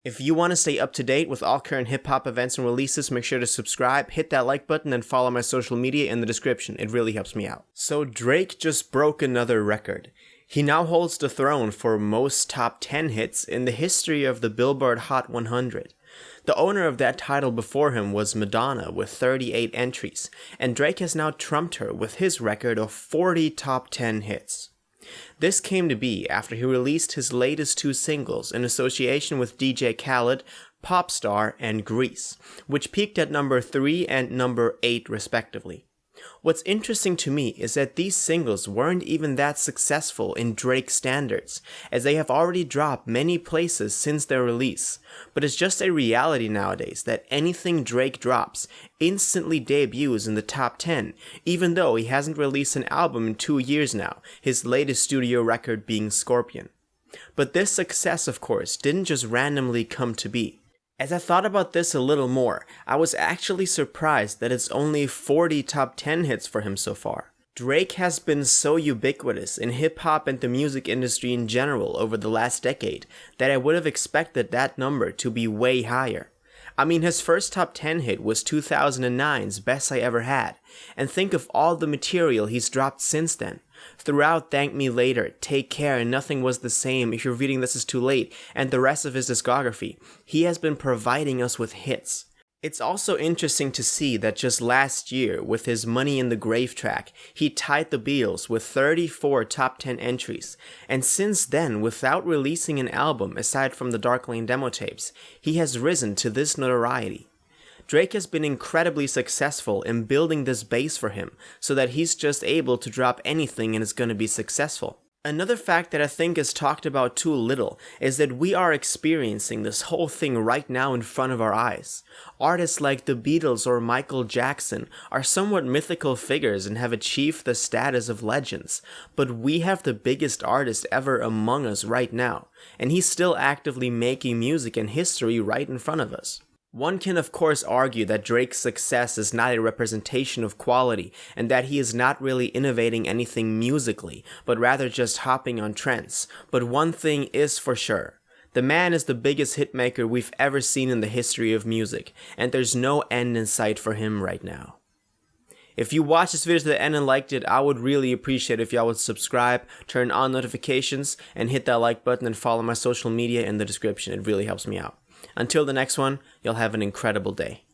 If you want to stay up to date with all current hip-hop events and releases, make sure to subscribe, hit that like button, and follow my social media in the description. It really helps me out. So Drake just broke another record. He now holds the throne for most top 10 hits in the history of the Billboard Hot 100. The owner of that title before him was Madonna with 38 entries, and Drake has now trumped her with his record of 40 top 10 hits. This came to be after he released his latest two singles in association with DJ Khaled, Popstar and Grease, which peaked at number 3 and number 8 respectively. What's interesting to me is that these singles weren't even that successful in Drake's standards, as they have already dropped many places since their release, but it's just a reality nowadays that anything Drake drops instantly debuts in the top 10, even though he hasn't released an album in 2 years now, his latest studio record being Scorpion. But this success, of course, didn't just randomly come to be. As I thought about this a little more, I was actually surprised that it's only 40 top 10 hits for him so far. Drake has been so ubiquitous in hip-hop and the music industry in general over the last decade that I would have expected that number to be way higher. I mean, his first top 10 hit was 2009's Best I Ever Had, and think of all the material he's dropped since then. Throughout Thank Me Later, Take Care, and Nothing Was the Same, If You're Reading This Is Too Late, and the rest of his discography, he has been providing us with hits. It's also interesting to see that just last year, with his Money in the Grave track, he tied the Beatles with 34 top 10 entries, and since then, without releasing an album aside from the Dark Lane demo tapes, he has risen to this notoriety. Drake has been incredibly successful in building this base for him, so that he's just able to drop anything and it's gonna be successful. Another fact that I think is talked about too little is that we are experiencing this whole thing right now in front of our eyes. Artists like the Beatles or Michael Jackson are somewhat mythical figures and have achieved the status of legends, but we have the biggest artist ever among us right now, and he's still actively making music and history right in front of us. One can of course argue that Drake's success is not a representation of quality and that he is not really innovating anything musically, but rather just hopping on trends. But one thing is for sure. The man is the biggest hitmaker we've ever seen in the history of music, and there's no end in sight for him right now. If you watched this video to the end and liked it, I would really appreciate if y'all would subscribe, turn on notifications, and hit that like button and follow my social media in the description. It really helps me out. Until the next one, you'll have an incredible day.